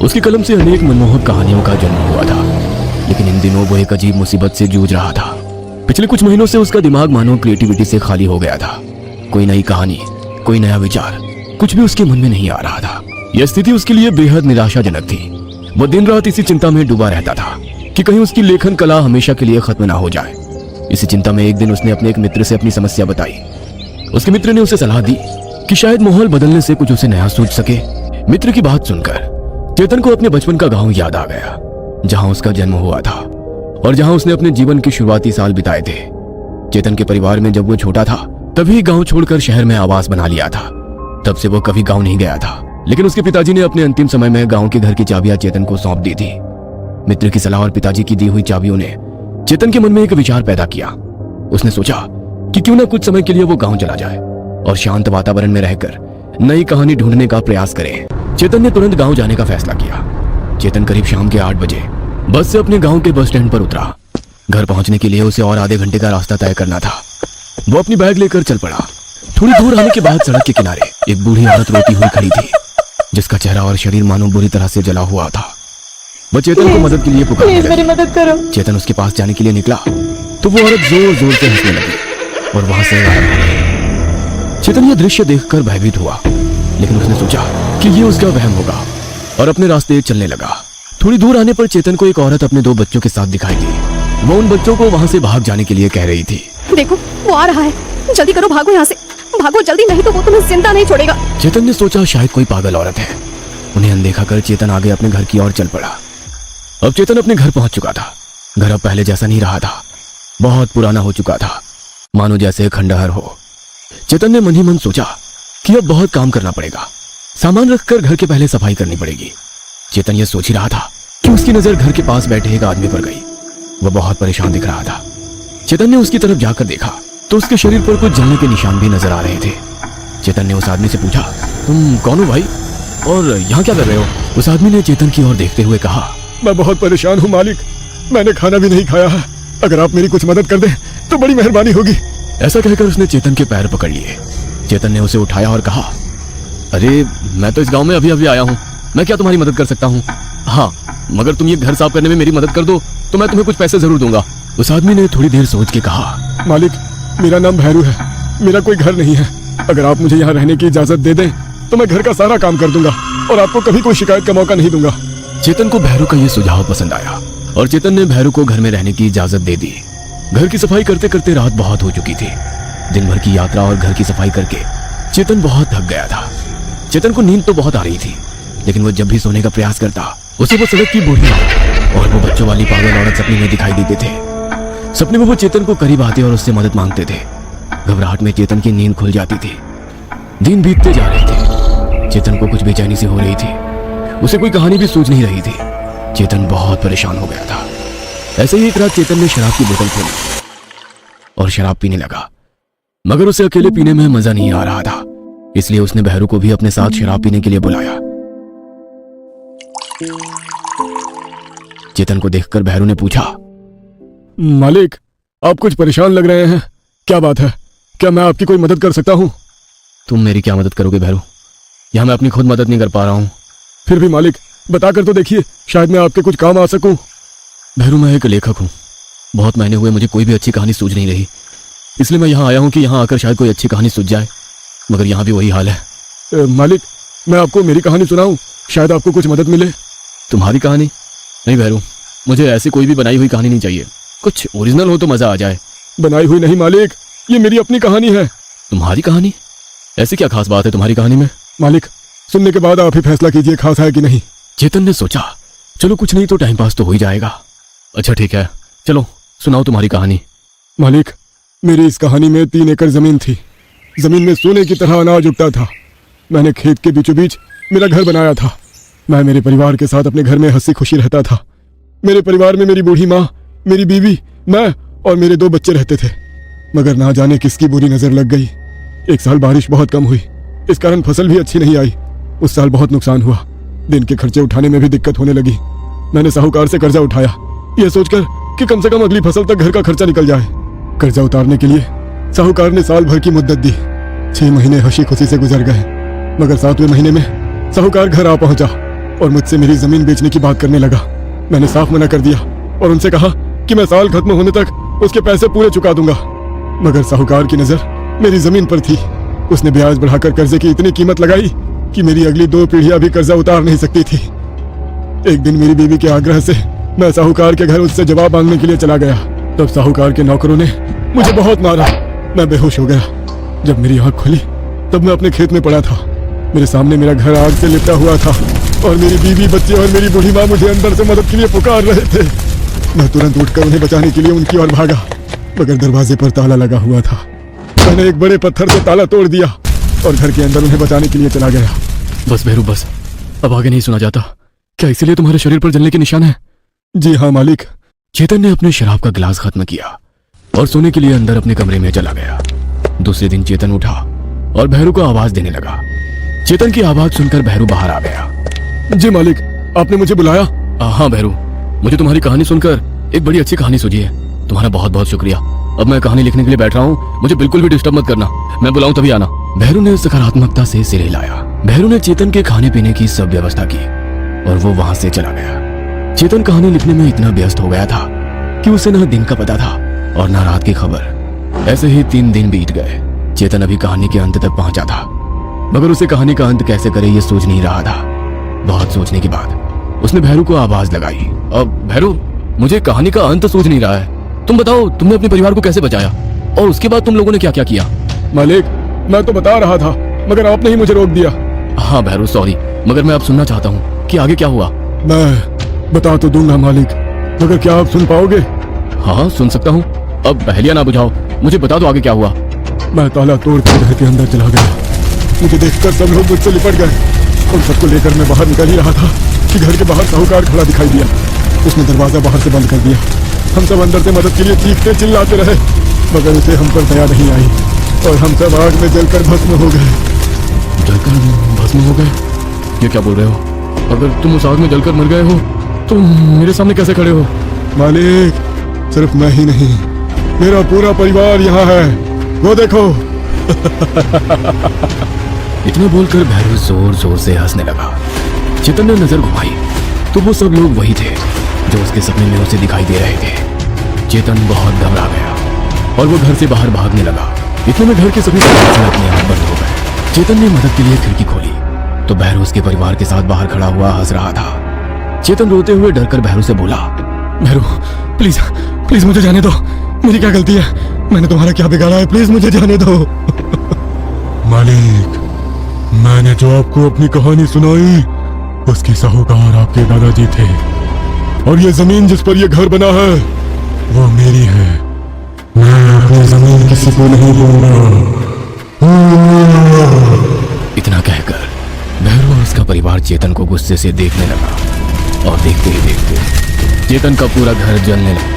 उसकी कलम से अनेक मनमोहक कहानियों का जन्म हुआ था, लेकिन इन दिनों वो एक अजीब मुसीबत से जूझ रहा था। पिछले कुछ महीनों से उसका दिमाग मानो क्रिएटिविटी से खाली हो गया था। कोई नई कहानी, कोई नया विचार, कुछ भी उसके मन में नहीं आ रहा था। यह स्थिति उसके लिए बेहद निराशाजनक थी। वह दिन रात इसी चिंता में डूबा रहता था कि कहीं उसकी लेखन कला हमेशा के लिए खत्म ना हो जाए। इसी चिंता में एक दिन उसने अपने एक मित्र से अपनी समस्या बताई। उसके मित्र ने उसे सलाह दी कि शायद माहौल बदलने से कुछ उसे नया सूझ सके। मित्र की बात सुनकर चेतन को अपने बचपन का गांव याद आ गया, जहां उसका जन्म हुआ था और जहां उसने अपने जीवन के शुरुआती साल बिताए थे। चेतन के परिवार में जब वो छोटा था तभी गांव छोड़कर शहर में आवास बना लिया था। तब से वो कभी गांव नहीं गया था, लेकिन उसके पिताजी ने अपने अंतिम समय में गांव के घर की चाबियां चेतन को सौंप दी थी। मित्र की सलाह और पिताजी की दी हुई चाबियों ने चेतन के मन में एक विचार पैदा किया। उसने सोचा कि क्यों ना कुछ समय के लिए वो गांव चला जाए और शांत वातावरण में रहकर नई कहानी ढूंढने का प्रयास करे। चेतन ने तुरंत गांव जाने का फैसला किया। चेतन करीब शाम के 8 बजे बस से अपने गांव के बस स्टैंड पर उतरा। घर पहुंचने के लिए उसे और आधे घंटे का रास्ता तय करना था। वो अपनी बैग लेकर चल पड़ा। थोड़ी दूर आने के बाद सड़क के किनारे एक बूढ़ी औरत रोती हुई खड़ी थी, जिसका चेहरा और शरीर मानो बुरी तरह से जला हुआ था। वो चेतन को मदद के लिए पुकारने लगी। मेरी मदद करो। चेतन उसके पास जाने के लिए निकला तो वो औरत जोर जोर से हंसने लगी और वहां से गायब हो गई। चेतन यह दृश्य देखकर भयभीत हुआ, लेकिन उसने सोचा कि ये उसका वहम होगा और अपने रास्ते चलने लगा। थोड़ी दूर आने पर चेतन को एक औरत अपने 2 बच्चों के साथ दिखाई दी। वो उन बच्चों को वहां से भाग जाने के लिए कह रही थी। देखो वो आ रहा है, जल्दी करो, भागो यहाँ से, भागो जल्दी, नहीं तो वो तुम्हें जिंदा नहीं छोड़ेगा। चेतन ने सोचा शायद कोई पागल औरत है। उन्हें अनदेखा कर चेतन आगे अपने घर की ओर चल पड़ा। अब चेतन अपने घर पहुंच चुका था। घर अब पहले जैसा नहीं रहा था, बहुत पुराना हो चुका था, मानो जैसे खंडहर हो। चेतन ने मन ही मन सोचा कि अब बहुत काम करना पड़ेगा। सामान रखकर घर के पहले सफाई करनी पड़ेगी। चेतन यह सोच ही रहा था कि उसकी नजर घर के पास बैठे एक आदमी पर गई। वह बहुत परेशान दिख रहा था। चेतन ने उसकी तरफ जाकर देखा तो उसके शरीर पर कुछ जलने के निशान भी नजर आ रहे थे। चेतन ने उस आदमी से पूछा, तुम कौन हो भाई और यहाँ क्या कर रहे हो? उस आदमी ने चेतन की ओर देखते हुए कहा, मैं बहुत परेशान हूँ मालिक, मैंने खाना भी नहीं खाया है, अगर आप मेरी कुछ मदद कर दें तो बड़ी मेहरबानी होगी। ऐसा कहकर उसने चेतन के पैर पकड़ लिए। चेतन ने उसे उठाया और कहा, अरे मैं तो इस गांव में अभी अभी आया हूँ, मैं क्या तुम्हारी मदद कर सकता हूँ? हाँ, मगर तुम ये घर साफ करने में मेरी मदद कर दो तो मैं तुम्हें कुछ पैसे जरूर दूंगा। उस आदमी ने थोड़ी देर सोच के कहा, मालिक मेरा नाम भैरू है, मेरा कोई घर नहीं है, अगर आप मुझे यहाँ रहने की इजाजत दे दें तो मैं घर का सारा काम कर दूंगा और आपको कभी कोई शिकायत का मौका नहीं दूंगा। चेतन को भैरू का यह सुझाव पसंद आया और चेतन ने भैरू को घर में रहने की इजाजत दे दी। घर की सफाई करते करते रात बहुत हो चुकी थी। दिन भर की यात्रा और घर की सफाई करके चेतन बहुत थक गया था। चेतन को नींद तो बहुत आ रही थी, लेकिन वो जब भी सोने का प्रयास करता उसे वो सड़क की बूढ़ी और वो बच्चों वाली पागल औरत सपने में दिखाई देते थे। सपने में वो चेतन को करीब आते और उससे मदद मांगते थे। घबराहट में चेतन की नींद खुल जाती थी। दिन बीतते जा रहे थे। चेतन को कुछ बेचैनी सी हो रही थी। उसे कोई कहानी भी सूझ नहीं रही थी। चेतन बहुत परेशान हो गया था। ऐसे ही एक रात चेतन ने शराब की बोतल खोली और शराब पीने लगा, मगर उसे अकेले पीने में मजा नहीं आ रहा था, इसलिए उसने भैरू को भी अपने साथ शराब पीने के लिए बुलाया। चेतन को देखकर भैरू ने पूछा, मालिक आप कुछ परेशान लग रहे हैं, क्या बात है? क्या मैं आपकी कोई मदद कर सकता हूँ? तुम मेरी क्या मदद करोगे भैरू? यहाँ मैं अपनी खुद मदद नहीं कर पा रहा हूँ। फिर भी मालिक बताकर तो देखिए, शायद मैं आपके कुछ काम आ सकूं। भैरू मैं एक लेखक हूँ, बहुत महीने हुए मुझे कोई भी अच्छी कहानी सूझ नहीं रही, इसलिए मैं यहाँ आया हूँ कि यहाँ आकर शायद कोई अच्छी कहानी सूझ जाए, मगर यहाँ भी वही हाल है। मालिक मैं आपको मेरी कहानी सुनाऊं, शायद आपको कुछ मदद मिले। तुम्हारी कहानी? नहीं भैरू, मुझे ऐसी कोई भी बनाई हुई कहानी नहीं चाहिए, कुछ ओरिजिनल हो तो मजा आ जाए। बनाई हुई नहीं मालिक, ये मेरी अपनी कहानी है। तुम्हारी कहानी? ऐसी क्या खास बात है तुम्हारी कहानी में? मालिक सुनने के बाद आप ही फैसला कीजिए खास है कि नहीं। चेतन ने सोचा, चलो कुछ नहीं तो टाइम पास तो हो ही जाएगा। अच्छा ठीक है, चलो सुनाओ तुम्हारी कहानी। मालिक मेरी इस कहानी में 3 एकड़ जमीन थी। जमीन में सोने की तरह अनाज उगता था। मैंने खेत के बीचों बीच मेरा घर बनाया था। मैं मेरे परिवार के साथ अपने घर में हंसी खुशी रहता था। मेरे परिवार में मेरी बूढ़ी माँ, मेरी बीवी, मैं और मेरे 2 बच्चे रहते थे। मगर ना जाने किसकी बुरी नजर लग गई। एक साल बारिश बहुत कम हुई, इस कारण फसल भी अच्छी नहीं आई। उस साल बहुत नुकसान हुआ। दिन के खर्चे उठाने में भी दिक्कत होने लगी। मैंने साहूकार से कर्जा उठाया, यह सोचकर कि कम से कम अगली फसल तक घर का खर्चा निकल जाए। कर्जा उतारने के लिए साहूकार ने साल भर की मुद्दत दी। 6 महीने हंसी खुशी से गुजर गए, मगर 7वें महीने में साहूकार घर आ पहुंचा और मुझसे मेरी जमीन बेचने की बात करने लगा। मैंने साफ मना कर दिया और उनसे कहा कि मैं साल खत्म होने तक उसके पैसे पूरे चुका दूंगा। मगर साहूकार की नजर मेरी जमीन पर थी। उसने ब्याज बढ़ाकर कर्जे की इतनी कीमत लगाई कि मेरी अगली 2 पीढ़ियां भी कर्जा उतार नहीं सकती थी। एक दिन मेरी बीवी के आग्रह से मैं साहूकार के घर उससे जवाब मांगने के लिए चला गया। तब साहूकार के नौकरों ने मुझे बहुत मारा। मैं बेहोश हो गया। जब मेरी आंख खुली तब मैं अपने खेत में पड़ा था। मेरे सामने मेरा घर आग से लिपटा हुआ था और मेरी बीवी, बच्चे और मेरी बूढ़ी माँ मुझे अंदर से मदद के लिए पुकार रहे थे। मैं तुरंत उठकर उन्हें बचाने के लिए उनकी ओर भागा, मगर दरवाजे पर ताला लगा हुआ था। मैंने एक बड़े पत्थर से ताला तोड़ दिया और घर के अंदर उन्हें बचाने के लिए चला गया। बस भैरू बस, अब आगे नहीं सुना जाता। क्या इसीलिए तुम्हारे शरीर पर जलने के निशान है? जी हाँ मालिक। चेतन ने अपने शराब का गिलास खत्म किया और सोने के लिए अंदर अपने कमरे में चला गया। दूसरे दिन चेतन उठा और भैरू को आवाज देने लगा। चेतन की आवाज सुनकर भैरू बाहर आ गया। जी मालिक, आपने मुझे बुलाया? हाँ भैरू, मुझे तुम्हारी कहानी सुनकर एक बड़ी अच्छी कहानी सूझी है। तुम्हारा बहुत बहुत शुक्रिया। अब मैं कहानी लिखने के लिए बैठ रहा हूँ, मुझे बिल्कुल भी डिस्टर्ब मत करना। मैं बुलाऊं तभी आना। भैरू ने सकारात्मकता से सिर हिलाया। भैरू ने चेतन के खाने पीने की सब व्यवस्था की और वो वहां से चला गया। चेतन कहानी लिखने में इतना व्यस्त हो गया था कि उसे न दिन का पता था और न रात की खबर। ऐसे ही 3 दिन बीत गए। चेतन अभी कहानी के अंत तक पहुंचा था, मगर उसे कहानी का अंत कैसे करे ये सोच नहीं रहा था। बहुत सोचने के बाद उसने भैरू को आवाज लगाई। अब भैरू, मुझे कहानी का अंत सूझ नहीं रहा है। तुम बताओ, तुमने अपने परिवार को कैसे बचाया और उसके बाद तुम लोगों ने क्या क्या किया? मालिक, मैं तो बता रहा था मगर आपने ही मुझे रोक दिया। हाँ भैरू, सॉरी, मगर मैं अब सुनना चाहता हूँ कि आगे क्या हुआ। मैं बता तो दूंगा मालिक, मगर क्या आप सुन पाओगे? हाँ, सुन सकता हूँ। अब पहेलियां ना बुझाओ, मुझे बता दो आगे क्या हुआ। मैं ताला तोड़कर घर के अंदर चला गया। मुझे देखकर सब लोग मुझसे लिपट गए। उन सबको लेकर मैं बाहर निकल ही रहा था कि घर के बाहर साहूकार खड़ा दिखाई दिया। उसने दरवाजा बाहर से बंद कर दिया। हम सब अंदर से मदद के लिए चीखते चिल्लाते रहे, मगर उसे हम पर दया नहीं आई और हम सब आग में जलकर भस्म हो गए। जलकर भस्म हो गए? ये क्या बोल रहे हो? अगर तुम उस आग में जलकर मर गए हो तो मेरे सामने कैसे खड़े हो? मालिक, सिर्फ मैं ही नहीं, मेरा पूरा परिवार यहाँ है, वो देखो। इतना बोलकर भैरू जोर जोर से हंसने लगा। चेतन ने नजर घुमाई तो वो सब लोग वही थे जो उसके सपने में उसे दिखाई दे रहे थे। चेतन बहुत घबरा गया और वो घर से बाहर भागने लगा। इतने में घर के सभी दरवाजे अपने आप बंद हो गए। चेतन ने मदद के लिए खिड़की खोली तो भैरू उसके परिवार के साथ बाहर खड़ा हुआ हंस रहा था। चेतन रोते हुए डरकर भैरू से बोला, भैरू, प्लीज प्लीज मुझे जाने दो। मेरी क्या गलती है? मैंने तुम्हारा क्या बिगाड़ा है? प्लीज मुझे जाने दो। मालिक, मैंने जो आपको अपनी कहानी सुनाई उसके साहूकार आपके दादाजी थे और ये जमीन जिस पर ये घर बना है वो मेरी है। मैं अपनी जमीन किसी को नहीं दूंगा। इतना कहकर भैरू और उसका परिवार चेतन को गुस्से से देखने लगा और देखते ही देखते चेतन का पूरा घर जलने लगा।